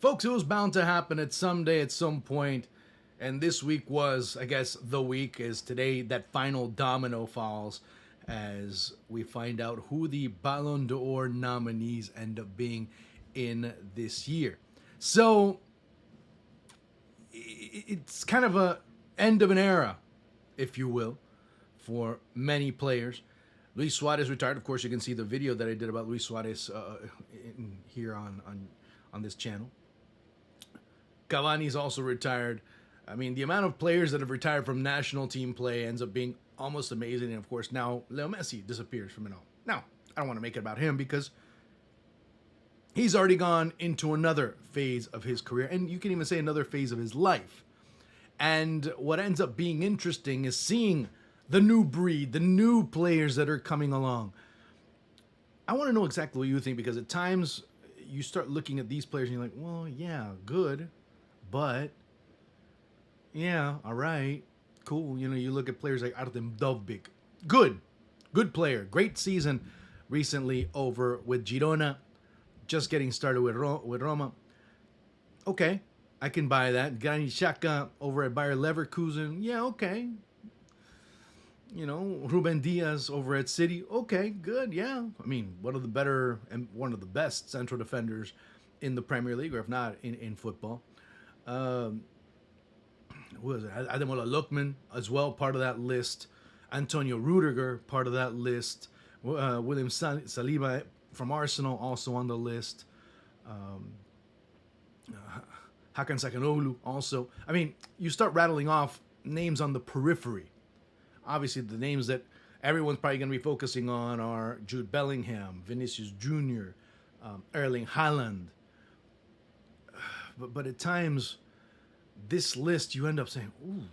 Folks, it was bound to happen at some day, at some point. And this week was, I guess, the week, as today that final domino falls as we find out who the Ballon d'Or nominees end up being in this year. So it's kind of a end of an era, if you will, for many players. Luis Suarez retired. Of course, you can see the video that I did about Luis Suarez here on this channel. Cavani's also retired. I mean, the amount of players that have retired from national team play ends up being almost amazing. And of course, now Leo Messi disappears from it all. Now, I don't want to make it about him because he's already gone into another phase of his career, and you can even say another phase of his life. And what ends up being interesting is seeing the new breed, the new players that are coming along. I want to know exactly what you think, because at times you start looking at these players and you're like, well, yeah, good, but yeah, all right, cool. You know, you look at players like Artem Dovbyk. Good player. Great season recently over with Girona. Just getting started with Roma. Okay, I can buy that. Granit Xhaka over at Bayer Leverkusen. Yeah, okay. You know, Ruben Diaz over at City. Okay, good, yeah. I mean, one of the better and one of the best central defenders in the Premier League, or if not in football. Who was it? Ademola Lookman as well, part of that list. Antonio Rudiger, part of that list. William Saliba from Arsenal, also on the list. Hakan Sakanoglu also. I mean, you start rattling off names on the periphery. Obviously, the names that everyone's probably going to be focusing on are Jude Bellingham, Vinicius Jr., Erling Haaland. But at times, this list, you end up saying, ooh,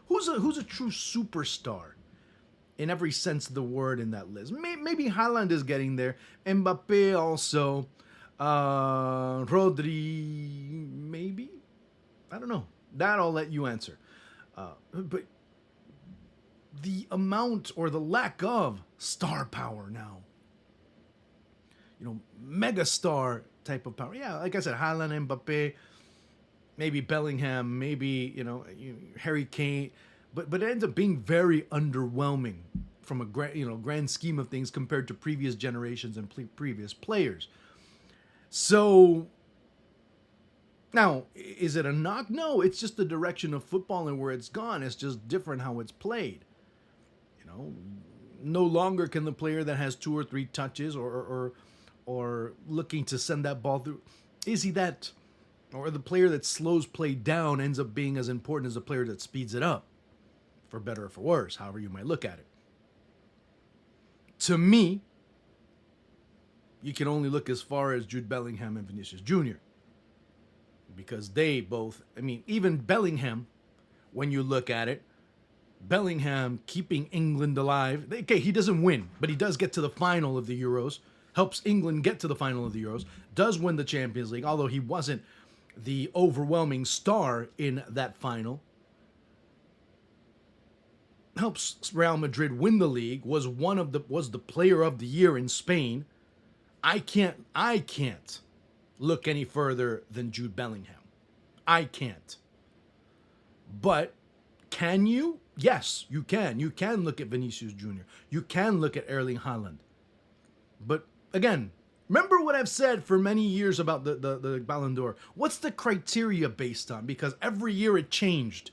who's a true superstar in every sense of the word in that list? Maybe Haaland is getting there. Mbappe also. Rodri, maybe? I don't know. That I'll let you answer. But the amount or the lack of star power now. You know, mega star type of power. Yeah, like I said, Haaland, Mbappe, maybe Bellingham, maybe, Harry Kane. But it ends up being very underwhelming from a grand scheme of things compared to previous generations and previous players. So now, is it a knock? No, it's just the direction of football and where it's gone. It's just different how it's played. No longer can the player that has 2 or 3 touches or looking to send that ball through, is he that, or the player that slows play down ends up being as important as the player that speeds it up, for better or for worse, however you might look at it. To me, you can only look as far as Jude Bellingham and Vinicius Jr. Because they both, even Bellingham, when you look at it, Bellingham keeping England alive. Okay, he doesn't win, but he does get to the final of the Euros, helps England get to the final of the Euros, does win the Champions League, although he wasn't the overwhelming star in that final. Helps Real Madrid win the league, was the player of the year in Spain. I can't look any further than Jude Bellingham. I can't. But can you? Yes, you can. You can look at Vinicius Jr. You can look at Erling Haaland. But again, remember what I've said for many years about the Ballon d'Or. What's the criteria based on? Because every year it changed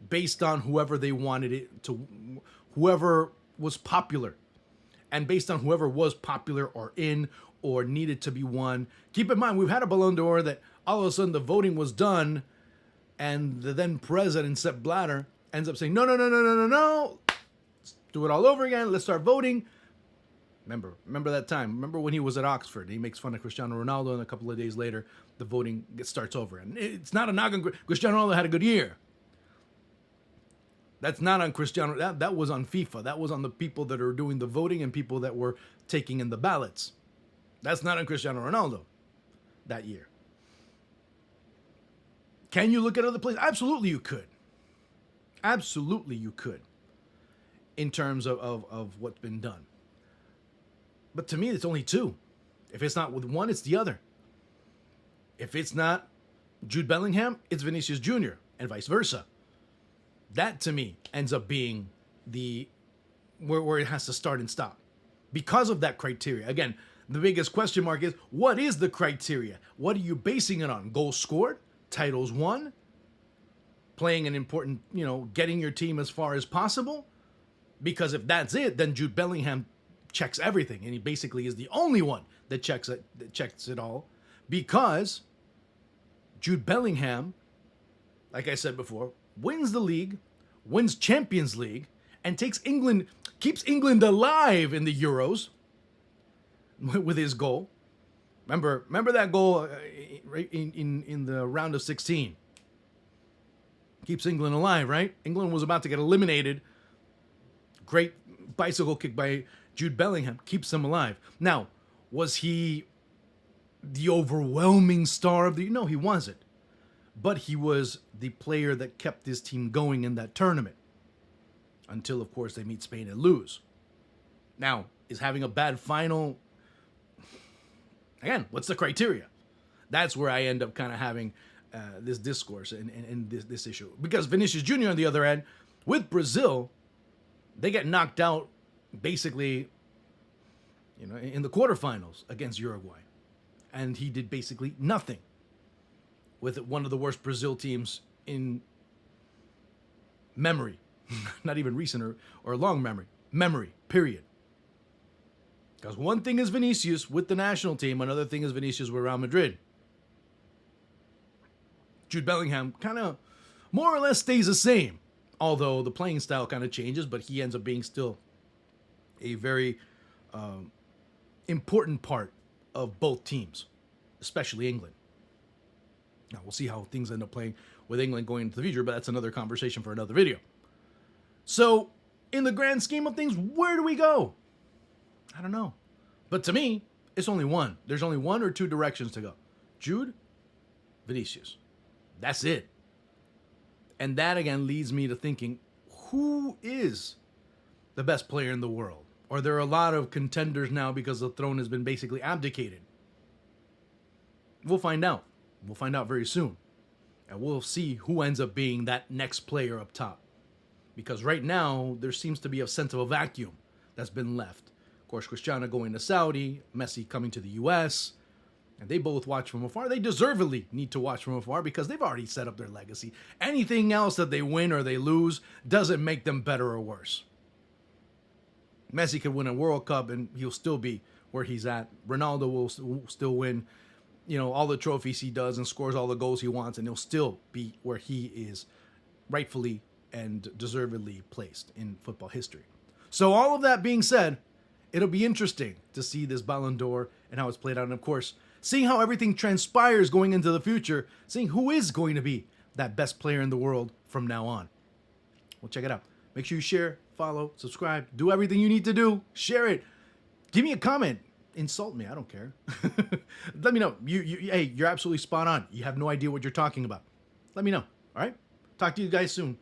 based on whoever they wanted it to, whoever was popular. And based on whoever was popular or in or needed to be won. Keep in mind, we've had a Ballon d'Or that all of a sudden the voting was done, and the then president, Sepp Blatter, ends up saying, no. Let's do it all over again. Let's start voting. Remember that time. Remember when he was at Oxford. He makes fun of Cristiano Ronaldo, and a couple of days later, the voting starts over. And it's not a knock on Cristiano Ronaldo. Had a good year. That's not on Cristiano. That was on FIFA. That was on the people that are doing the voting and people that were taking in the ballots. That's not on Cristiano Ronaldo that year. Can you look at other places? Absolutely you could. Absolutely you could. In terms of what's been done. But to me, it's only 2. If it's not with one, it's the other. If it's not Jude Bellingham, it's Vinicius Jr. and vice versa. That to me ends up being the where it has to start and stop because of that criteria. Again, the biggest question mark is, what is the criteria? What are you basing it on? Goals scored, titles won, playing an important, getting your team as far as possible? Because if that's it, then Jude Bellingham checks everything, and he basically is the only one that checks it all, because Jude Bellingham, like I said before, wins the league, wins Champions League, and keeps England alive in the Euros with his goal. Remember that goal right in the round of 16. Keeps England alive, right? England was about to get eliminated. Great bicycle kick by Jude Bellingham keeps them alive. Now, was he the overwhelming star of the... No, he wasn't. But he was the player that kept his team going in that tournament. Until, of course, they meet Spain and lose. Now, is having a bad final... Again, what's the criteria? That's where I end up kind of having this discourse and this issue. Because Vinicius Jr., on the other end, with Brazil, they get knocked out basically, in the quarterfinals against Uruguay. And he did basically nothing with one of the worst Brazil teams in memory. Not even recent or long memory. Memory, period. Because one thing is Vinicius with the national team, another thing is Vinicius with Real Madrid. Jude Bellingham kind of more or less stays the same, although the playing style kind of changes, but he ends up being still a very important part of both teams, especially England. Now, we'll see how things end up playing with England going into the future, but that's another conversation for another video. So, in the grand scheme of things, where do we go? I don't know. But to me, it's only one. There's only one or two directions to go. Jude, Vinicius. That's it. And that, again, leads me to thinking, who is the best player in the world? Or there are a lot of contenders now because the throne has been basically abdicated. We'll find out. We'll find out very soon. And we'll see who ends up being that next player up top. Because right now, there seems to be a sense of a vacuum that's been left. Of course, Cristiano going to Saudi, Messi coming to the U.S., and they both watch from afar. They deservedly need to watch from afar because they've already set up their legacy. Anything else that they win or they lose doesn't make them better or worse. Messi could win a World Cup and he'll still be where he's at. Ronaldo will still win, all the trophies he does and scores all the goals he wants, and he'll still be where he is rightfully and deservedly placed in football history. So all of that being said, it'll be interesting to see this Ballon d'Or and how it's played out. And of course, seeing how everything transpires going into the future, seeing who is going to be that best player in the world from now on. Well, check it out. Make sure you share, follow, subscribe, do everything you need to do. Share it. Give me a comment. Insult me. I don't care. Let me know. Hey, you're absolutely spot on. You have no idea what you're talking about. Let me know. All right? Talk to you guys soon.